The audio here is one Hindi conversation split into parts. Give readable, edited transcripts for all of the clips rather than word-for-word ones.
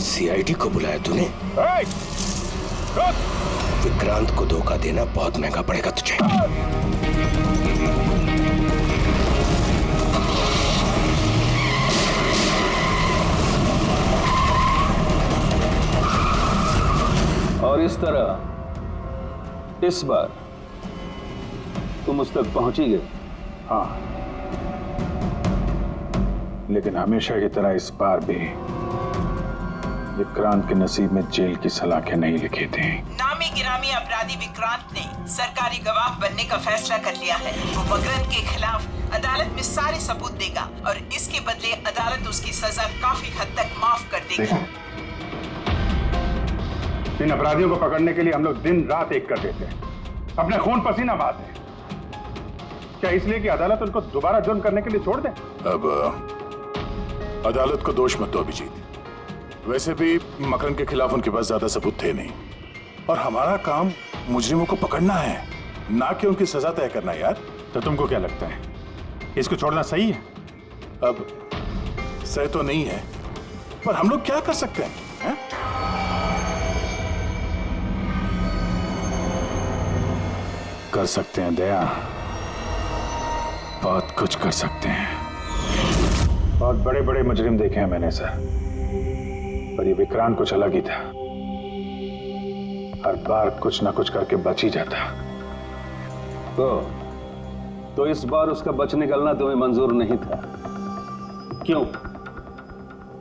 सीआईडी को बुलाया तूने? विक्रांत को धोखा देना बहुत महंगा पड़ेगा तुझे। और इस तरह इस बार तुम उस तक पहुंच ही गए। हाँ, लेकिन हमेशा की तरह इस बार भी विक्रांत के नसीब में जेल की सलाखें नहीं लिखी थी। नामी गिरामी अपराधी विक्रांत ने सरकारी गवाह बनने का फैसला कर लिया है। वो मकरंद के खिलाफ अदालत में सारे सबूत देगा और इसके बदले अदालत उसकी सजा काफी हद तक माफ कर देगी। इन अपराधियों को पकड़ने के लिए हम लोग दिन रात एक कर देते हैं, अपने खून पसीना बहाते हैं। क्या इसलिए कि अदालत उनको दोबारा जुर्म करने के लिए छोड़ दे? अब अदालत को दोष मत दो अभिजीत। वैसे भी मकरंद के खिलाफ उनके पास ज्यादा सबूत थे नहीं, और हमारा काम मुजरिमों को पकड़ना है, ना कि उनकी सजा तय करना। यार, तो तुमको क्या लगता है, इसको छोड़ना सही है? अब सही तो नहीं है, पर हम लोग क्या कर सकते हैं? कर सकते हैं दया, बहुत कुछ कर सकते हैं। बहुत बड़े बड़े मुजरिम देखे हैं मैंने सर, पर ये विक्रांत कुछ अलग ही था। हर बार कुछ ना कुछ करके बच ही जाता। तो इस बार उसका बच निकलना तुम्हें मंजूर नहीं था, क्यों?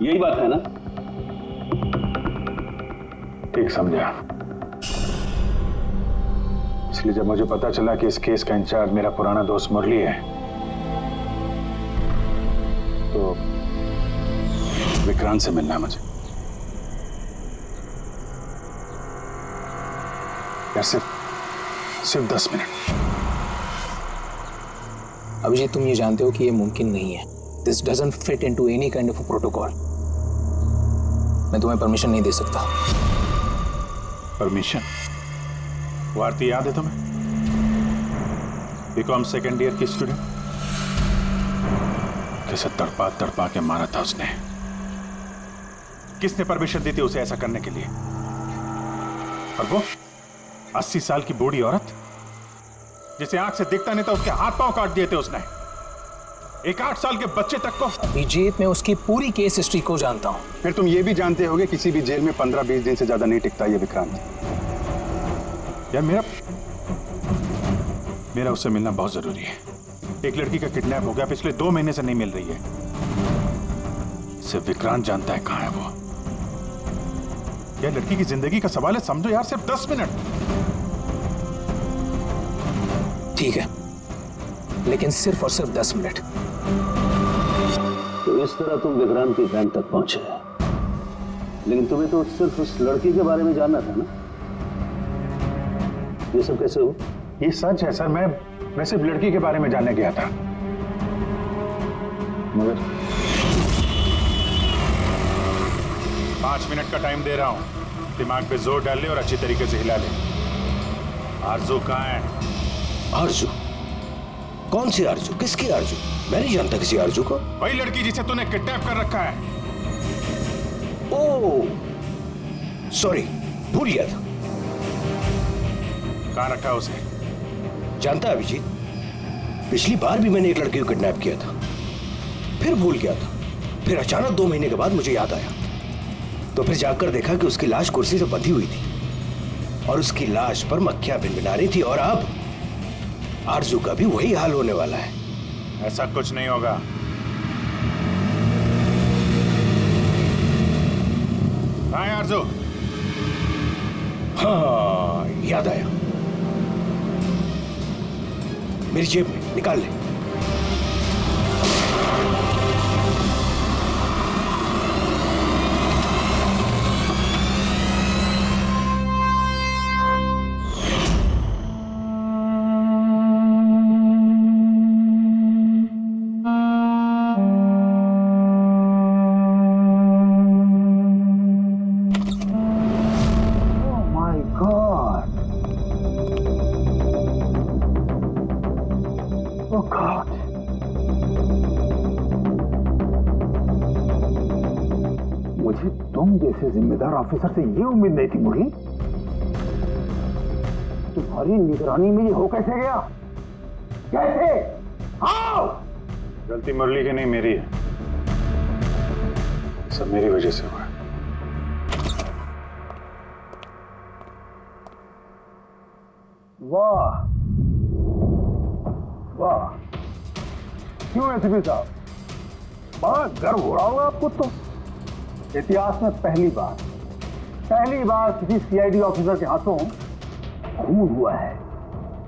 यही बात है ना? ठीक समझा। इसलिए जब मुझे पता चला कि इस केस का इंचार्ज मेरा पुराना दोस्त मुरली है, तो विक्रांत से मिलना है मुझे। यार सिर्फ 10 मिनट। अभिजीत, तुम ये जानते हो कि ये मुमकिन नहीं है। This doesn't fit into any kind of protocol. मैं तुम्हें परमिशन नहीं दे सकता। परमिशन? वो आरती याद है तुम्हें? बीकॉम सेकेंड ईयर की स्टूडेंट, कैसे तड़पा तड़पा के मारा था उसने। किसने परमिशन दी थी उसे ऐसा करने के लिए? और वो 80 साल की बूढ़ी औरत जिसे आंख से दिखता नहीं था, उसके हाथ पांव काट दिए थे उसने। एक 8 साल के बच्चे तक को। अभिजीत, मैं उसकी पूरी केस हिस्ट्री को जानता हूं। फिर तुम ये भी जानते होगे किसी भी जेल में 15-20 दिन से ज्यादा नहीं टिकता ये विक्रांत। यार मेरा उससे मिलना बहुत जरूरी है। एक लड़की का किडनैप हो गया, पिछले 2 महीने से नहीं मिल रही है। सिर्फ विक्रांत जानता है कहां है वो। यह लड़की की जिंदगी का सवाल है, समझो यार, सिर्फ 10 मिनट। ठीक है, लेकिन सिर्फ और सिर्फ 10 मिनट। तो इस तरह तुम विक्रांत के कैंप तक पहुंचे, लेकिन तुम्हें तो सिर्फ उस लड़की के बारे में जानना था ना? ये सब कैसे हो? ये सच है सर, मैं सिर्फ लड़की के बारे में जानने गया था, मगर 5 मिनट का टाइम दे रहा हूं। दिमाग पे जोर डाल ले और अच्छी तरीके से हिला ले। आरजू कहाँ है? आरजू? कौन सी आरजू? किसकी आरजू? मैं नहीं जानता किसी आरजू को। वही लड़की जिसे तूने किडनैप कर रखा है। ओह सॉरी, भूल गया था। कहाँ रखा है उसे? जानता है अभिजीत, पिछली बार भी मैंने एक लड़की को किडनैप किया था, फिर भूल गया था। फिर अचानक 2 महीने के बाद मुझे याद आया, तो फिर जाकर देखा कि उसकी लाश कुर्सी से बंधी हुई थी और उसकी लाश पर मक्खियां भिनभिना रही थी। और अब आरजू का भी वही हाल होने वाला है। ऐसा कुछ नहीं होगा। कहाँ है आरजू? हाँ, याद आया, मेरी जेब में, निकाल ले। मुझे तुम जैसे जिम्मेदार ऑफिसर से ये उम्मीद नहीं थी मुरली। तुम्हारी निगरानी में ये हो कैसे गया? कैसे? हाउ? गलती मुरली की नहीं, मेरी है। सब मेरी वजह से हुआ है। वाह वाह, क्यों एसपी साहब, बड़ा गर्व हो रहा होगा आपको। तो इतिहास में पहली बार किसी सीआईडी ऑफिसर के हाथों खून हुआ है,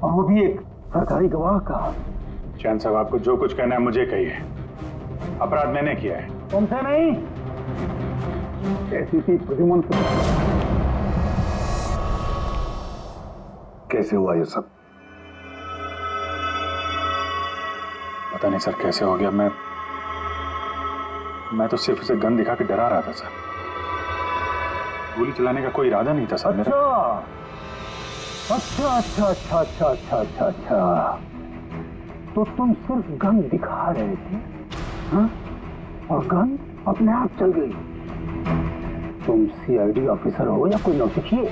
और वो भी एक सरकारी गवाह का। चैन साहब, आपको जो कुछ कहना है मुझे कहिए। अपराध मैंने किया है। तुमसे नहीं, एसीपी प्रद्युमन से। कैसे हुआ ये सब? पता नहीं सर कैसे हो गया। मैं तो सिर्फ उसे गन दिखा के डरा रहा था सर। गोली चलाने का कोई इरादा नहीं था सर मेरा। अच्छा। तो तुम सिर्फ गन दिखा रहे थे, हाँ? और गन अपने आप चल गई। तुम सीआईडी ऑफिसर हो या कोई नौसिखिए?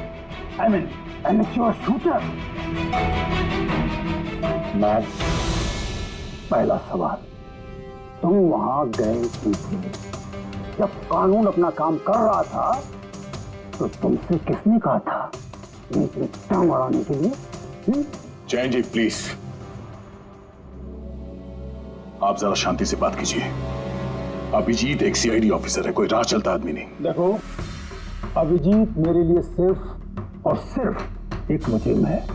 I mean amateur shooter. मैं पहला सवाल, तुम वहां गए क्यों थे? जब कानून अपना काम कर रहा था तो तुमसे किसने कहा था टांग अड़ाने के लिए? जैन जी प्लीज, आप जरा शांति से बात कीजिए। अभिजीत एक सीआईडी ऑफिसर है, कोई राह चलता आदमी नहीं। देखो, अभिजीत मेरे लिए सिर्फ और सिर्फ एक मुजरिम है,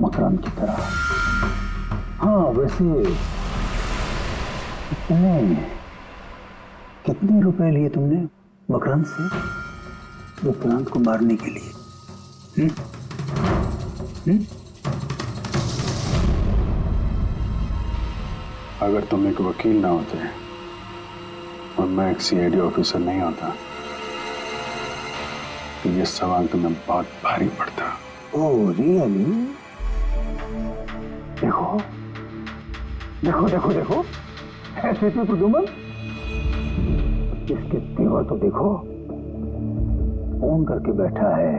मकरंद की तरह। हाँ, वैसे कितने रुपए लिए तुमने मकरंद से विक्रांत को मारने के लिए? अगर तुम एक वकील ना होते और मैं एक सीआईडी ऑफिसर नहीं होता तो ये सवाल तुम्हें बहुत भारी पड़ता। Oh really? देखो ऐसे थे प्रद्युमन, इसके तेवर तो देखो। फोन करके बैठा है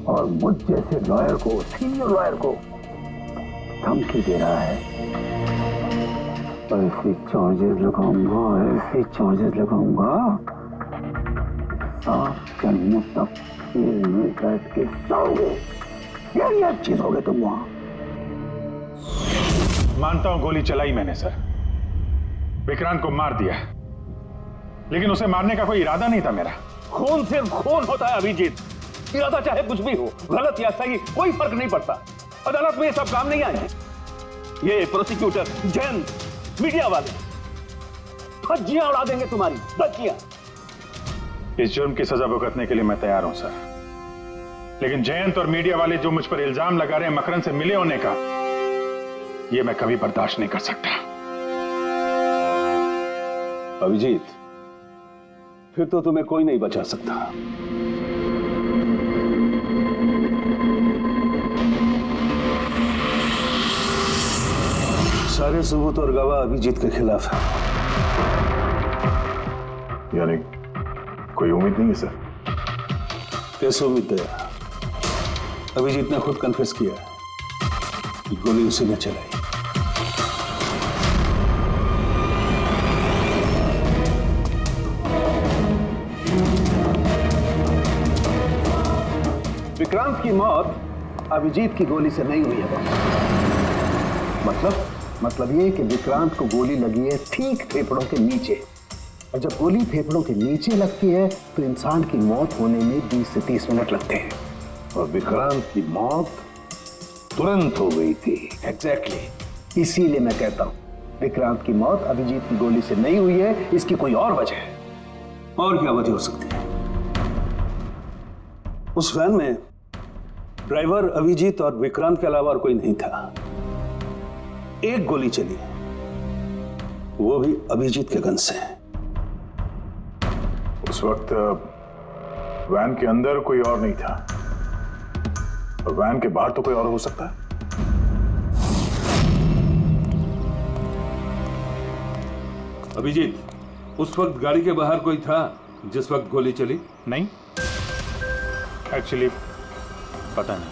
और मुझ जैसे लॉयर को, सीनियर लॉयर को धमकी दे रहा है। ऐसे चार्जेस लगाऊंगा आप जन्मों तक जेल में बैठ के सोओगे। यही अच्छी सोओगे तुम वहां। मानता हूं गोली चलाई मैंने सर, विक्रांत को मार दिया, लेकिन उसे मारने का कोई इरादा नहीं था मेरा। खून सिर्फ खून होता है अभिजीत, इरादा चाहे कुछ भी हो, गलत या सही कोई फर्क नहीं पड़ता। अदालत में ये सब काम नहीं आए। ये प्रोसिक्यूटर, जैन, मीडिया वाले धज्जियां उड़ा देंगे तुम्हारी, धज्जियां। इस जुर्म की सजा भुगतने के लिए मैं तैयार हूं सर, लेकिन जयंत और मीडिया वाले जो मुझ पर इल्जाम लगा रहे हैं मकरंद से मिले होने का, ये मैं कभी बर्दाश्त नहीं कर सकता। अभिजीत, फिर तो तुम्हें कोई नहीं बचा सकता। सारे सबूत और गवाह अभिजीत के खिलाफ है। यानी कोई उम्मीद नहीं है सर? कैसे उम्मीद है? अभिजीत ने खुद कन्फेस किया है कि गोली उसी ने चलाई। विक्रांत की मौत अभिजीत की गोली से नहीं हुई है बॉस। मतलब ये कि विक्रांत को गोली लगी है ठीक फेफड़ों के नीचे, और जब गोली फेफड़ों के नीचे लगती है तो इंसान की मौत होने में 20 से 30 मिनट लगते हैं, और विक्रांत की मौत तुरंत हो गई थी। एग्जैक्टली, इसीलिए मैं कहता हूं विक्रांत की मौत अभिजीत की गोली से नहीं हुई है, इसकी कोई और वजह है। और क्या वजह हो सकती है? उस वैन में ड्राइवर अभिजीत और विक्रांत के अलावा और कोई नहीं था। एक गोली चली, वो भी अभिजीत के गन से। उस वक्त वैन के अंदर कोई और नहीं था, और वैन के बाहर तो कोई और हो सकता है। अभिजीत, उस वक्त गाड़ी के बाहर कोई था जिस वक्त गोली चली? नहीं, एक्चुअली पता नहीं,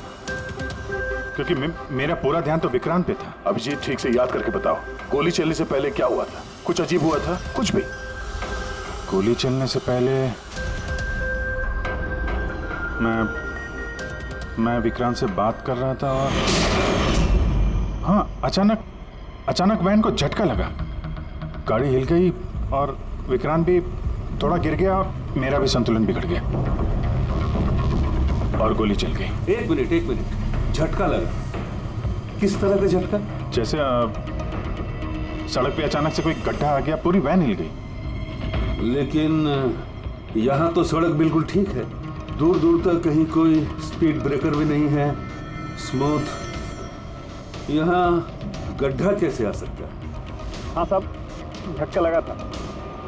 क्योंकि मेरा पूरा ध्यान तो विक्रांत पे था। अभिजीत ठीक से याद करके बताओ, गोली चलने से पहले क्या हुआ था? कुछ अजीब हुआ था? कुछ भी? गोली चलने से पहले मैं विक्रांत से बात कर रहा था और हाँ, अचानक वैन को झटका लगा, गाड़ी हिल गई और विक्रांत भी थोड़ा गिर गया और मेरा भी संतुलन बिगड़ गया और गोली चल गई। एक मिनट, झटका लगा? किस तरह का झटका? जैसे सड़क पे अचानक से कोई गड्ढा आ गया, पूरी वैन हिल गई। लेकिन यहाँ तो सड़क बिल्कुल ठीक है, दूर दूर तक कहीं कोई स्पीड ब्रेकर भी नहीं है, स्मूथ। यहाँ गड्ढा कैसे आ सकता है? हाँ साहब, झटका लगा था,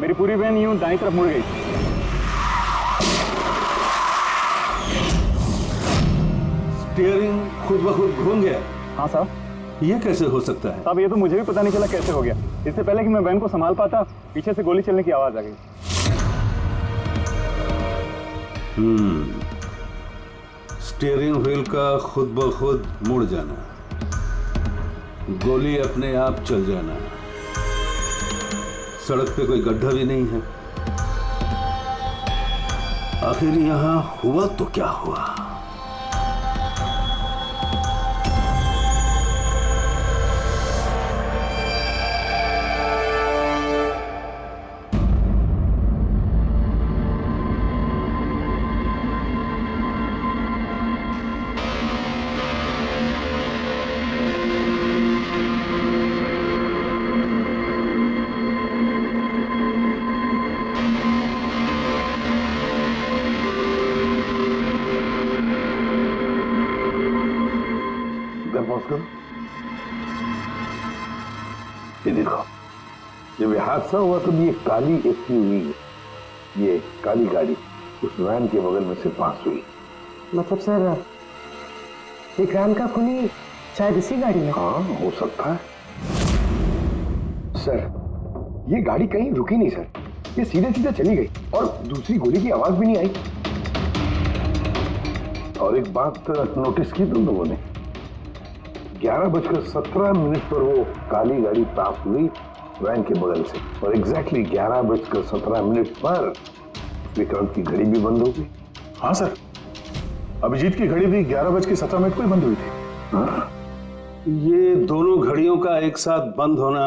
मेरी पूरी वैन यूं दाईं तरफ मुड़ गई। स्टीयरिंग खुद ब खुद घूम गया? हाँ साहब। ये कैसे हो सकता है? साहब ये तो मुझे भी पता नहीं चला कैसे हो गया। इससे पहले कि मैं वैन को संभाल पाता, पीछे से गोली चलने की आवाज आ गई। स्टीयरिंग व्हील का खुद ब खुद मुड़ जाना, गोली अपने आप चल जाना, सड़क पे कोई गड्ढा भी नहीं है। आखिर यहां हुआ तो क्या हुआ? ये देखो, जब ये हादसा हुआ तो ये काली एसयूवी, ये काली गाड़ी उस वैन के बगल में से पास हुई। मतलब सर, विक्रांत का खूनी शायद इसी गाड़ी में? हाँ, हो सकता है। सर, ये गाड़ी कहीं रुकी नहीं सर, ये सीधे सीधे चली गई और दूसरी गोली की आवाज भी नहीं आई। और एक बात नोटिस की तुम लोगों ने, 11:17 पर वो काली गाड़ी पास हुई वैन के बगल से और एग्जैक्टली 11:17 पर विक्रांत की घड़ी भी बंद हो गई। हाँ सर, अभिजीत की घड़ी भी 11:17 को ही बंद हुई थी। हाँ? ये दोनों घड़ियों का एक साथ बंद होना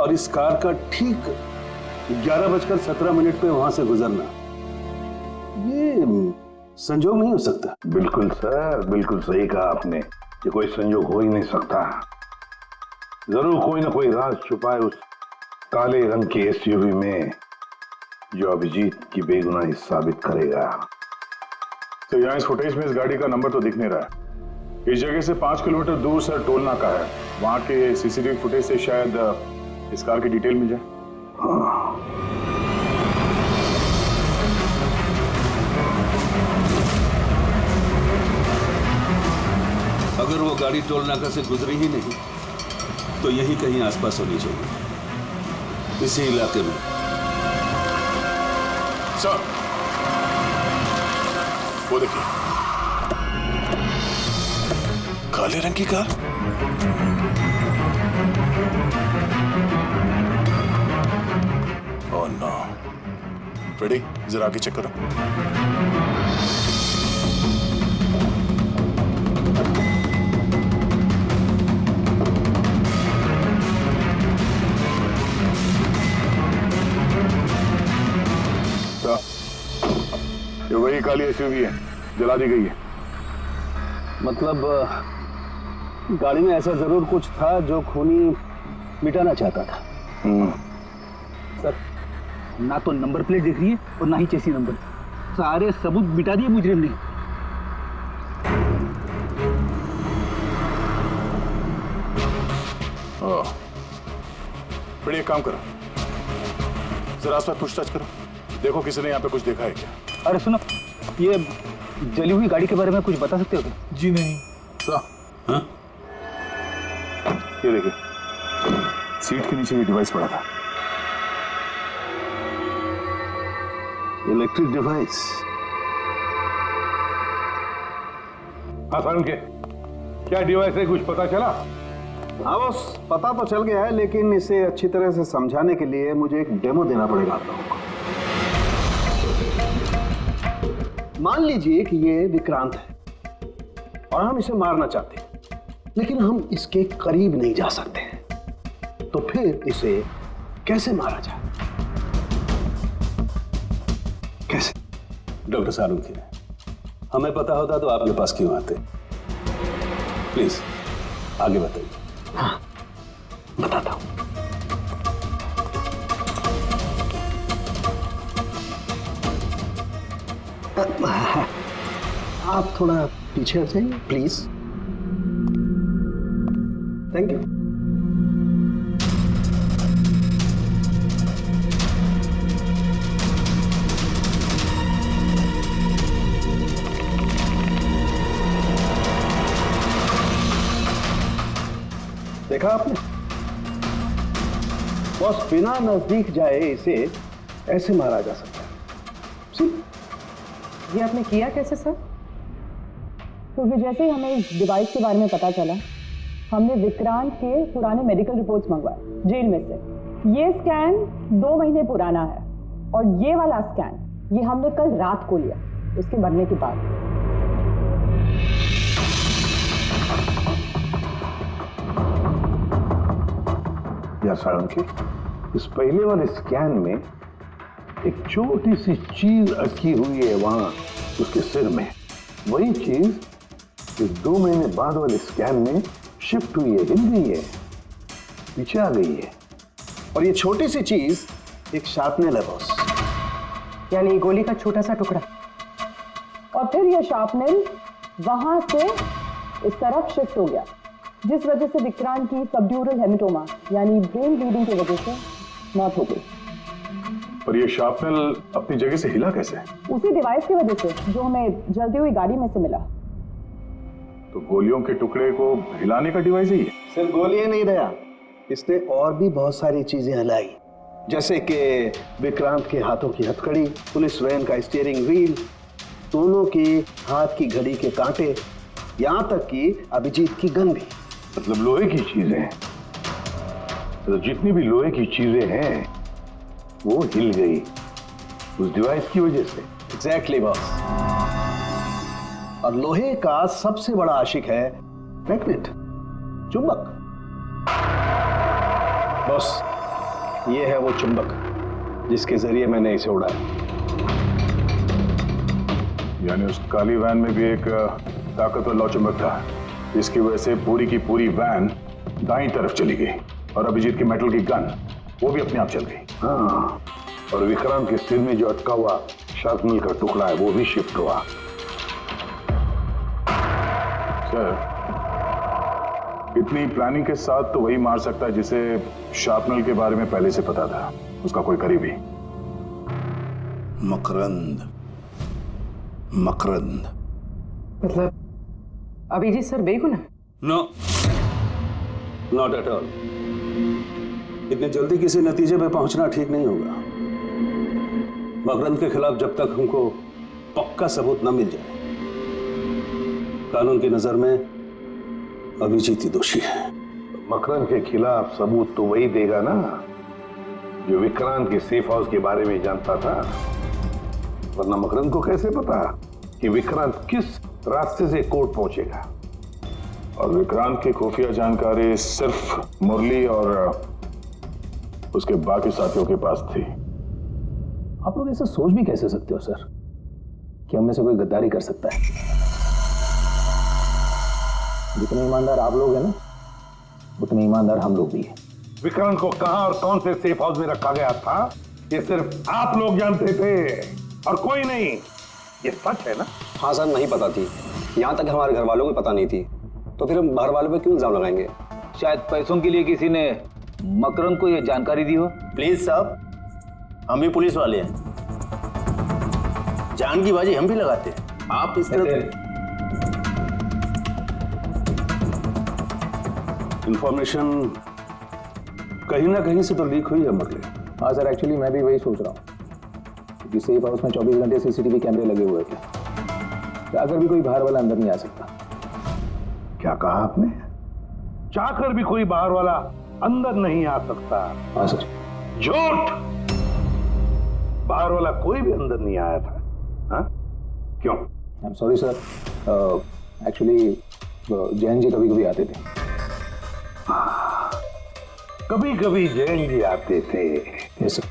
और इस कार का ठीक 11:17 पे वहां से गुजरना, ये संजोग नहीं हो सकता। बिल्कुल सर, बिल्कुल सही कहा आपने, ये कोई संयोग हो ही नहीं सकता। जरूर कोई ना कोई राज छुपा है उस काले रंग के एसयूवी में जो अभिजीत की बेगुनाही साबित करेगा। तो यहाँ इस फुटेज में इस गाड़ी का नंबर तो दिख नहीं रहा है। इस जगह से 5 किलोमीटर दूर सर टोल नाका है, वहां के सीसीटीवी फुटेज से शायद इस कार की डिटेल मिल जाए। हाँ। अगर वो गाड़ी टोल नाका से गुजरी ही नहीं तो यही कहीं आसपास होनी चाहिए, इसी इलाके में। सर, वो देखिए, काले रंग की कार। Oh no. फ्रेडी, जरा आगे चेक करो। ये वही काली एसयूवी है, जला दी गई है। मतलब गाड़ी में ऐसा जरूर कुछ था जो खूनी मिटाना चाहता था। सर, ना तो नंबर प्लेट दिख रही है और ना ही चेसी नंबर, सारे सबूत मिटा दिए मुजरिम ने। फिर एक काम करो, जरा आसपास पूछताछ करो, देखो किसी ने यहाँ पे कुछ देखा है क्या। अरे सुनो, ये जली हुई गाड़ी के बारे में कुछ बता सकते हो क्या? जी नहीं। हाँ? ये देखिए, सीट के नीचे ये डिवाइस पड़ा था। Electric device. आसान के क्या डिवाइस है, कुछ पता चला? हाँ बस पता तो चल गया है, लेकिन इसे अच्छी तरह से समझाने के लिए मुझे एक डेमो देना पड़ेगा आप लोगों को। मान लीजिए कि ये विक्रांत है और हम इसे मारना चाहते हैं, लेकिन हम इसके करीब नहीं जा सकते हैं। तो फिर इसे कैसे मारा जाए? कैसे? डॉक्टर सालुंखे, हमें पता होता तो आपके पास क्यों आते? प्लीज आगे बताइए। हाँ बताता हूं। आप थोड़ा पीछे आ जाइए प्लीज। Thank you. देखा आपने? बस बिना नजदीक जाए इसे ऐसे मारा जा सकता है। ये आपने किया कैसे सर? क्योंकि जैसे ही हमें इस डिवाइस के बारे में पता चला, हमने विक्रांत के पुराने मेडिकल रिपोर्ट्स मंगवाए जेल में से। ये स्कैन 2 महीने पुराना है और ये वाला स्कैन ये हमने कल रात को लिया उसके मरने के बाद। या सालुंखे, इस पहले वाले स्कैन में एक छोटी सी चीज अटकी हुई है वहां उसके सिर में। वही चीज इस 2 महीने बाद वाले स्कैन में शिफ्ट हुई है, हिल गई है, पीछे आ गई है। और ये छोटी सी चीज एक शार्पनेल है बॉस। यानी गोली का छोटा सा टुकड़ा। और फिर ये शार्पनेल वहां से इस तरफ शिफ्ट हो गया, जिस वजह से विक्रांत की सबड्यूरल हेमेटोमा यानी ब्रेन ब्लीडिंग की वजह से मौत हो गई। पर ये शार्पनेल अपनी जगह से हिला कैसे? उसी डिवाइस की वजह से जो हमें जलती हुई गाड़ी में से मिला। तो गोलियों के टुकड़े को हिलाने का डिवाइस ही है? सिर्फ गोलियां नहीं दया, इसने और भी बहुत सारी चीजें हिलाई, जैसे कि विक्रांत के हाथों की हथकड़ी, पुलिस वैन का स्टीयरिंग व्हील, दोनों की हाथ की घड़ी के कांटे, यहां तक कि अभिजीत की गन भी। मतलब लोहे की चीजें, तो जितनी भी लोहे की चीजें हैं वो हिल गई उस डिवाइस की वजह से। Exactly boss. और लोहे का सबसे बड़ा आशिक है मैग्नेट, चुंबक। बॉस ये है वो चुंबक जिसके जरिए मैंने इसे उड़ाया। यानी उस काली वैन में भी एक ताकतवर लौचुंबक था, जिसकी वजह से पूरी की पूरी वैन दाईं तरफ चली गई और अभिजीत की मेटल की गन वो भी अपने आप चल गई। हाँ, और विक्रांत के सिर में जो अटका हुआ शार्पनेल का टुकड़ा है वो भी शिफ्ट हुआ। सर, इतनी प्लानिंग के साथ तो वही मार सकता है जिसे शार्पनेल के बारे में पहले से पता था, उसका कोई करीबी। मकरंद। मकरंद मतलब अभिजीत सर बेगुनाह? No, not at all. इतनी जल्दी किसी नतीजे पे पहुंचना ठीक नहीं होगा। मकरंद के खिलाफ जब तक हमको पक्का सबूत न मिल जाए, कानून की नजर में अभिजीत ही दोषी है। मकरंद के खिलाफ सबूत तो वही देगा ना जो विक्रांत के सेफ हाउस के बारे में जानता था, वरना मकरंद को कैसे पता कि विक्रांत किस रास्ते से कोर्ट पहुंचेगा। और विक्रांत की खुफिया जानकारी सिर्फ मुरली और उसके बाकी साथियों के पास थी। आप लोग ऐसा सोच भी कैसे सकते हो सर कि हम में से कोई गद्दारी कर सकता है? जितने ईमानदार आप लोग हैं ना, उतने ईमानदार हम लोग भी हैं। विक्रांत को कहां और कौन से सेफ हाउस में रखा गया था ये सिर्फ आप लोग जानते थे और कोई नहीं। ये सच है ना? हाँ सर, नहीं पता थी। यहाँ तक हमारे घर वालों को पता नहीं थी, तो फिर हम बाहर वालों पे क्यों इल्जाम लगाएंगे? शायद पैसों के लिए किसी ने मकरंद को यह जानकारी दी हो। प्लीज साहब, हम भी पुलिस वाले हैं, जान की बाजी हम भी लगाते हैं। आप इस तरह इंफॉर्मेशन कहीं ना कहीं से तो लीक हुई है मुरली। हाँ सर, एक्चुअली मैं भी वही सोच रहा हूँ। कि सेफ हाउस में 24 घंटे सीसीटीवी कैमरे लगे हुए थे, तो अगर भी कोई बाहर वाला अंदर नहीं आ सकता। क्या कहा आपने? चाहकर भी कोई बाहर वाला अंदर नहीं आ सकता। हाँ सर। झूठ! बाहर वाला कोई भी अंदर नहीं आया था। हाँ? क्यों? I am sorry sir, actually Jain ji कभी कभी आते थे। कभी कभी जैन जी आते थे। Yes sir.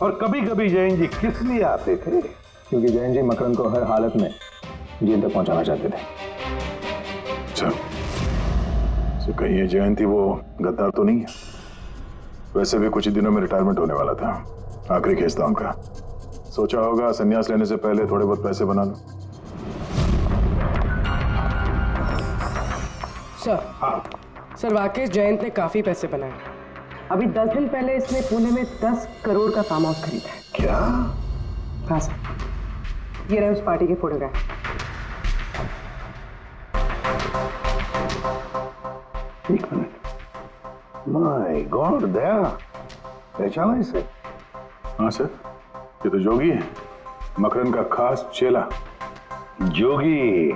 और कभी कभी जैन जी किस लिए आते थे? क्योंकि जैन जी मकरंद को हर हालत में जेल तक पहुंचाना चाहते थे। अच्छा, तो कहीं ये जैन थी वो गद्दार तो नहीं है? वैसे भी कुछ ही दिनों में रिटायरमेंट होने वाला था, आखिरी केस था उनका। सोचा होगा संन्यास लेने से पहले थोड़े बहुत पैसे बना लो। सर, सर वाकई जयंत ने काफी पैसे बनाए। अभी 10 दिन पहले इसने पुणे में 10 करोड़ का फार्म हाउस खरीदा है। क्या? हाँ सर, ये रहे उस पार्टी के फोटोग्राफ। एक मिनट, माय गॉड, दया पहचाना इसे? हाँ सर, ये तो जोगी है, मकरंद का खास चेला। जोगी,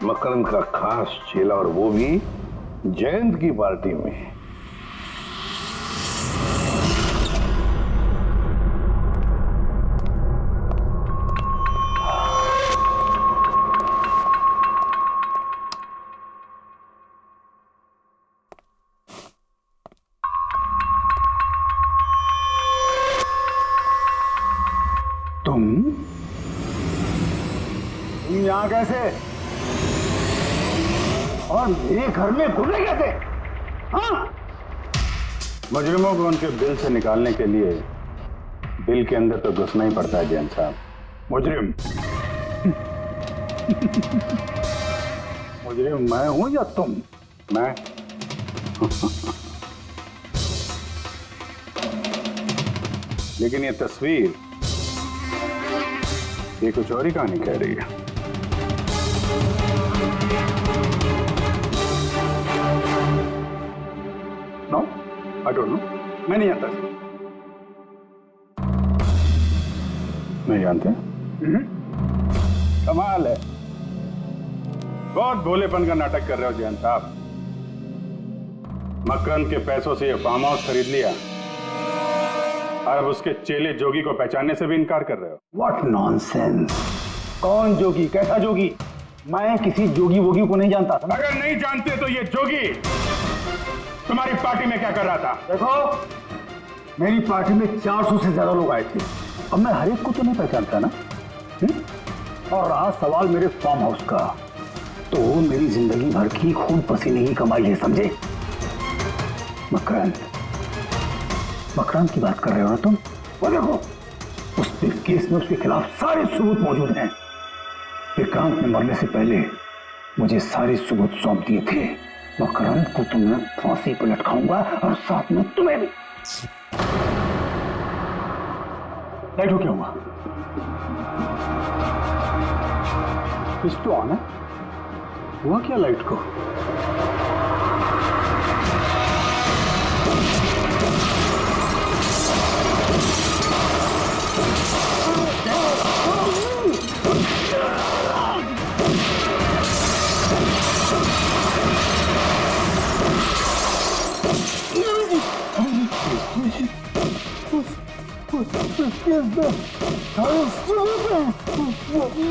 मकरंद का खास चेला, और वो भी जयंत की पार्टी में। तुम यहां कैसे? और मेरे घर में घुसे कैसे? हाँ? मुजरिमों को उनके बिल से निकालने के लिए बिल के अंदर तो घुसना ही पड़ता है जैन साहब। मुजरिम मुजरिम मैं हूं या तुम? मैं लेकिन ये तस्वीर, ये कुछ और ही कहानी कह रही है। नो, आई डोंट नो, मैं नहीं जानता। नहीं जानते? कमाल है, बहुत भोलेपन का नाटक कर रहे हो जैन साहब। मकरंद के पैसों से ये फार्म हाउस खरीद लिया और अब उसके चेले जोगी को पहचानने से भी इनकार कर रहे हो। What nonsense! कौन जोगी? कैसा जोगी? मैं किसी जोगी वोगी को नहीं जानता था। अगर नहीं जानते तो ये जोगी तुम्हारी पार्टी में क्या कर रहा था? देखो, मेरी पार्टी में 400 से ज्यादा लोग आए थे। अब मैं हर एक को तो नहीं पहचानता ना। और रहा सवाल मेरे फार्म हाउस का, तो मेरी जिंदगी भर की खून पसीने की कमाई है, समझे? मकरंद की बात कर रहे हो ना तुम? वो देखो, उस केस में उसके खिलाफ सारे सबूत मौजूद हैं। विक्रांत ने मरने से पहले मुझे सारे सबूत सौंप दिए थे। मकरंद को तो मैं फांसी पर लटकाऊंगा और साथ में तुम्हें भी। लाइट हो क्या हुआ? स्विच तो ऑन है। हुआ क्या लाइट को?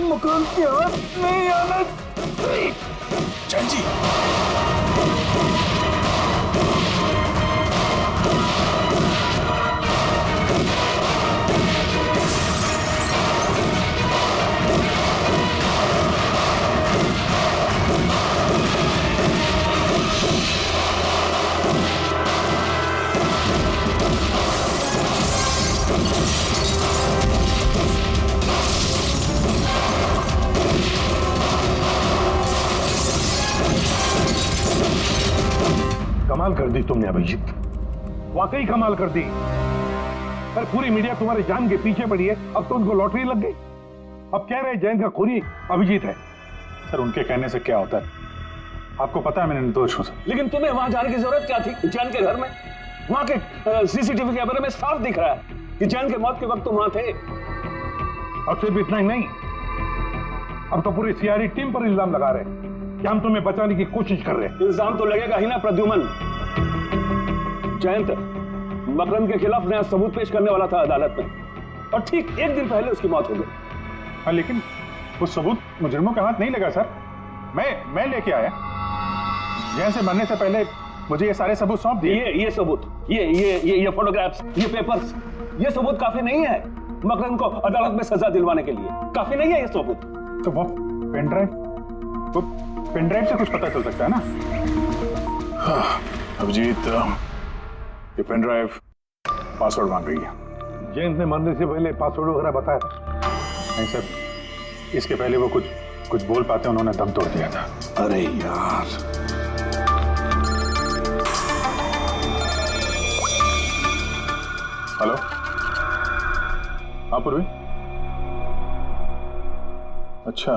मकान के हाथ नहीं आना चाहिए। जैन जी, कमाल कर दी तुमने अभिजीत, वाकई कमाल कर दी। पर पूरी मीडिया तुम्हारे जान के पीछे पड़ी है, अब तो उनको लॉटरी लग गई। अब कह रहे जैन का खूनी अभिजीत है। सर, उनके कहने से क्या होता है? आपको पता है मैं निर्दोष हूं सर। लेकिन तुम्हें वहां जाने की जरूरत क्या थी? जैन के घर में, वहां के सीसीटीवी कैमरे में साफ दिख रहा है कि जैन के मौत के वक्त तुम वहां थे। और सिर्फ इतना ही नहीं, अब तो पूरी सीआईडी टीम पर इल्जाम लगा रहे हैं कि हम तुम्हें बचाने की कोशिश कर रहे हैं। इल्जाम तो लगेगा ही ना प्रद्युमन। जयंत मकरंद के खिलाफ नया सबूत पेश करने वाला था अदालत में, और ठीक एक दिन पहले उसकी मौत हो गई। हाँ, लेकिन वो सबूत मुजरिमों के हाथ नहीं लगा सर। मैं लेके आया। जैन से मरने से पहले मुझे ये सारे सबूत सौंप दिए। ये सबूत, ये फोटोग्राफ्स, ये पेपर्स, ये सबूत काफी नहीं है मकरंद को अदालत में सजा दिलवाने के लिए। काफी नहीं है ये सबूत। तो वो पेन ड्राइव से कुछ पता चल सकता है ना? हाँ, अभिजीत, ये पेन ड्राइव पासवर्ड मांग रही है। जयंत ने मरने से पहले पासवर्ड वगैरह बताया? नहीं सर, इसके पहले वो कुछ बोल पाते उन्होंने दम तोड़ दिया था। अरे यार, हेलो, हाँ पूर्वी। अच्छा,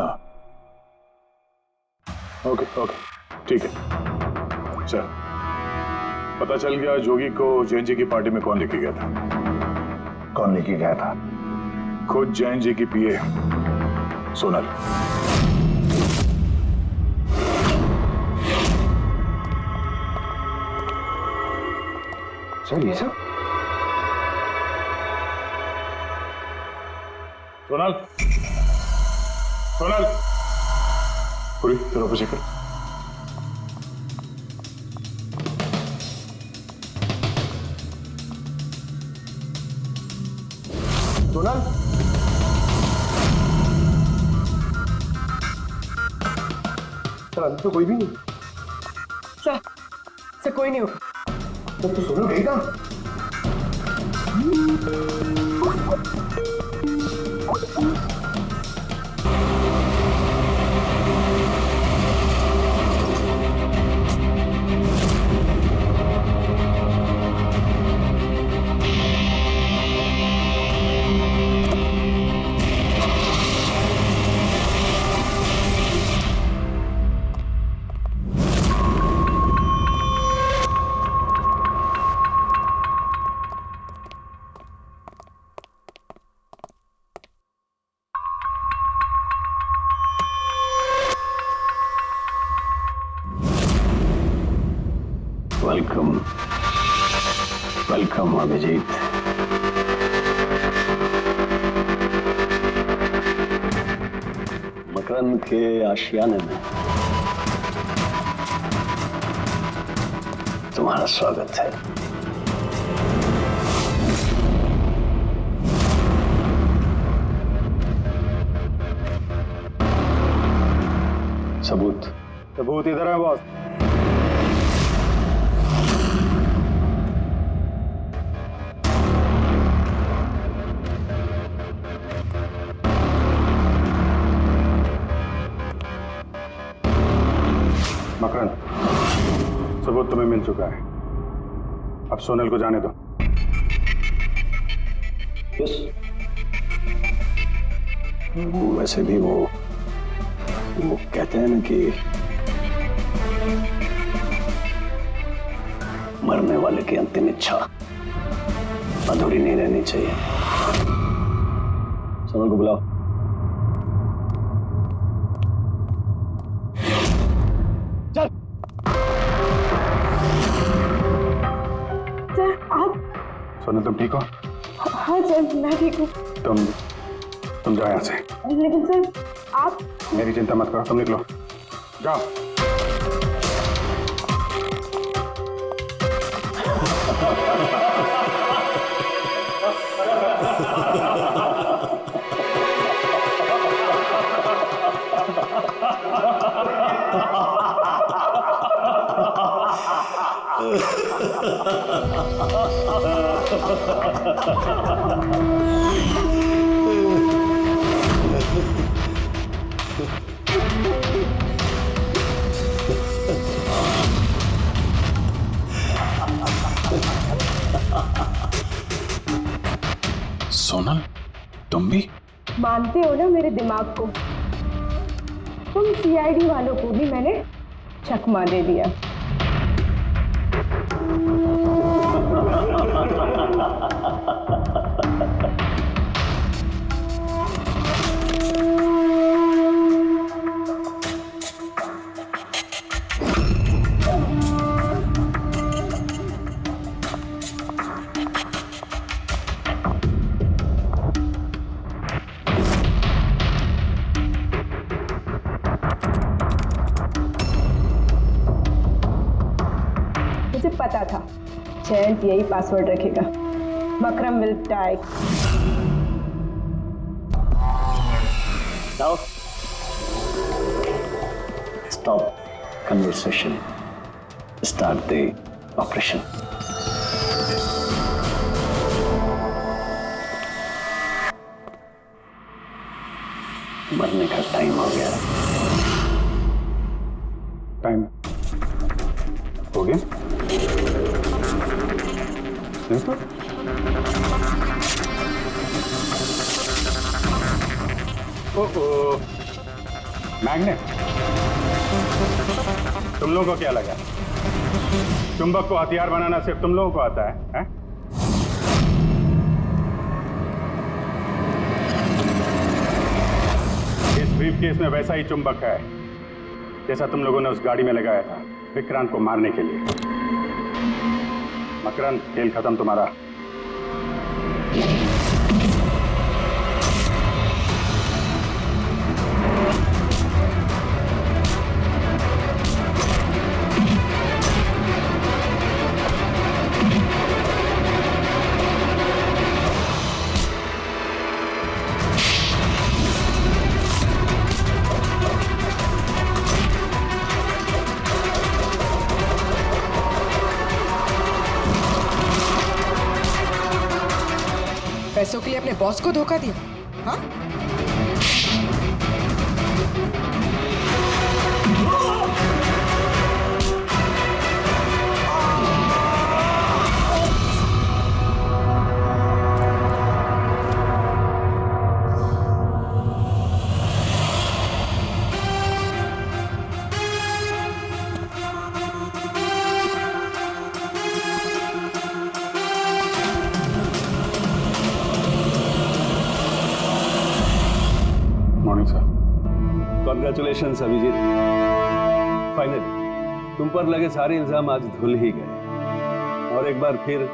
ओके, ठीक है। अच्छा, पता चल गया जोगी को जैन जी की पार्टी में कौन लेके गया था? कौन लेके गया था? खुद जैन जी की पीए सोनल। सर, ये सब सोनल पूरी तेरा पीछे कर। सोनल, सर अभी तो कोई भी नहीं। सर कोई नहीं होगा। तो सोनल गई कहाँ? वेलकम अभिजीत। मकरंद के आशियाने में तुम्हारा स्वागत है। सबूत इधर है बॉस। मकरंद, सबूत तुम्हें मिल चुका है, अब सोनल को जाने दो। वैसे भी वो कहते हैं ना कि मरने वाले की अंतिम इच्छा अधूरी नहीं रहनी चाहिए। सोनल को बुलाओ। सर, आप? सोनल तुम ठीक हो? हाँ सर, मैं ठीक हूँ। तुम जाओ यहाँ से। लेकिन सर आप? मेरी चिंता मत करो, तुम निकलो, जाओ। सोनल, तुम भी? मानते हो ना मेरे दिमाग को? तुम सीआईडी वालों को भी मैंने चकमा दे दिया। जयंत यही पासवर्ड रखेगा। Makram will die. Now, Stop conversation. Start the operation. मरने का टाइम हो गया। टाइम हो गया? नहीं तो? ओह, मैग्नेट। तुम लोगों को क्या लगा? चुंबक को हथियार बनाना सिर्फ तुम लोगों को आता है? इस ब्रीफकेस में वैसा ही चुंबक है जैसा तुम लोगों ने उस गाड़ी में लगाया था विक्रांत को मारने के लिए। मकरंद, खेल खत्म तुम्हारा। पैसों के लिए अपने बॉस को धोखा दिया? हाँ? कॉन्ग्रेचुलेशन अभिजीत, फाइनली तुम पर लगे सारे इल्जाम आज धुल ही गए और एक बार फिर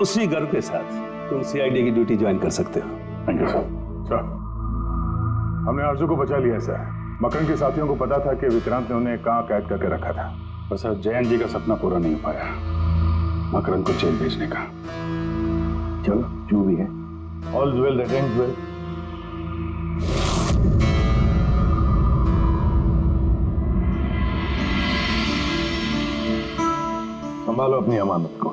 उसी गर्व के साथ तुम सीआईडी की ड्यूटी ज्वाइन कर सकते हो। Thank you sir. सर, हमने आरजू को बचा लिया सर। मकरन के साथियों को पता था कि विक्रांत ने उन्हें कहाँ कैद करके रखा था, पर सर जयंत जी का सपना पूरा नहीं हो पाया मकरन को जेल भेजने का। चलो जो भी है, all well that ends well. संभालो अपनी अमानत को।